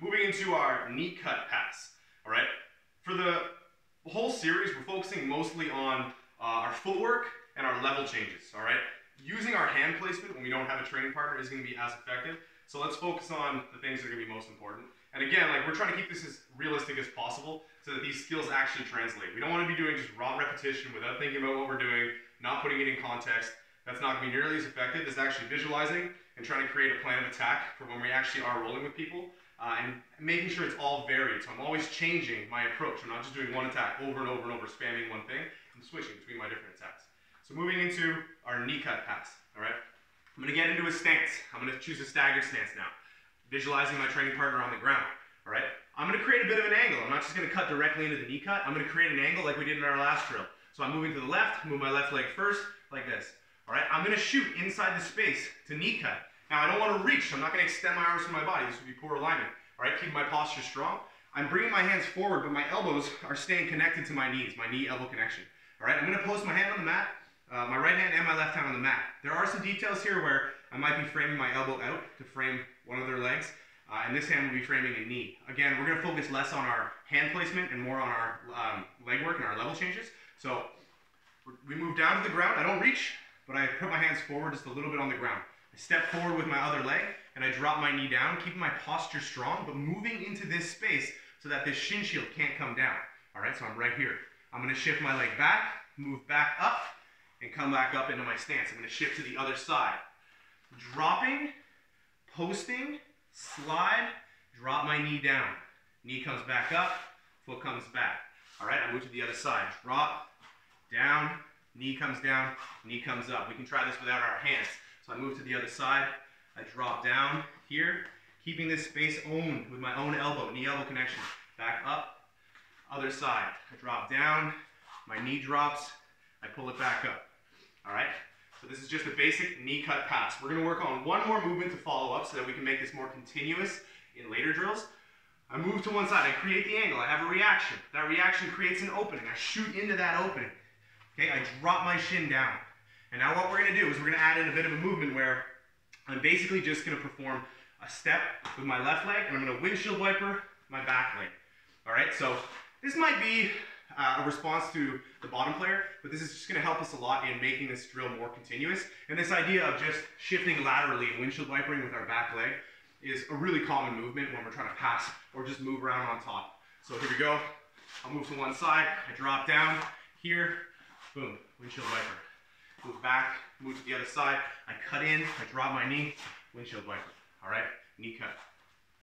moving into our knee cut pass. All right. For the whole series, we're focusing mostly on our footwork and our level changes. All right. Using our hand placement when we don't have a training partner is going to be as effective. So let's focus on the things that are going to be most important. And again, like, we're trying to keep this as realistic as possible so that these skills actually translate. We don't want to be doing just raw repetition without thinking about what we're doing, not putting it in context. That's not going to be nearly as effective as actually visualizing and trying to create a plan of attack for when we actually are rolling with people, and making sure it's all varied. So I'm always changing my approach. I'm not just doing one attack over and over and over, spamming one thing. I'm switching between my different attacks. So moving into our knee cut pass, all right? I'm going to get into a stance. I'm going to choose a staggered stance now. Visualizing my training partner on the ground, all right? I'm going to create a bit of an angle. I'm not just going to cut directly into the knee cut. I'm going to create an angle like we did in our last drill. So I'm moving to the left, move my left leg first, like this. All right, I'm going to shoot inside the space to knee cut. Now, I don't want to reach. I'm not going to extend my arms from my body. This would be poor alignment. All right, keep my posture strong. I'm bringing my hands forward, but my elbows are staying connected to my knees, my knee-elbow connection. All right, I'm going to post my hand on the mat, my right hand and my left hand on the mat. There are some details here where I might be framing my elbow out to frame one of their legs, and this hand will be framing a knee. Again, we're going to focus less on our hand placement and more on our leg work and our level changes. So we move down to the ground. I don't reach, but I put my hands forward just a little bit on the ground. I step forward with my other leg, and I drop my knee down, keeping my posture strong, but moving into this space so that this shin shield can't come down. All right, so I'm right here. I'm going to shift my leg back, move back up, and come back up into my stance. I'm going to shift to the other side. Dropping, posting, slide, drop my knee down. Knee comes back up, foot comes back. All right, I move to the other side. Drop, down, knee comes down, knee comes up. We can try this without our hands. So I move to the other side, I drop down here, keeping this space owned with my own elbow, knee-elbow connection. Back up, other side. I drop down, my knee drops, I pull it back up. All right? So this is just a basic knee cut pass. We're going to work on one more movement to follow up so that we can make this more continuous in later drills. I move to one side, I create the angle, I have a reaction. That reaction creates an opening. I shoot into that opening. Okay, I drop my shin down. And now what we're going to do is we're going to add in a bit of a movement where I'm basically just going to perform a step with my left leg, and I'm going to windshield wiper my back leg. All right, so this might be a response to the bottom player, but this is just going to help us a lot in making this drill more continuous. And this idea of just shifting laterally and windshield wipering with our back leg is a really common movement when we're trying to pass or just move around on top. So here we go. I'll move to one side, I drop down here, boom, windshield wiper. Move back, move to the other side, I cut in, I drop my knee, windshield wiper. All right, knee cut.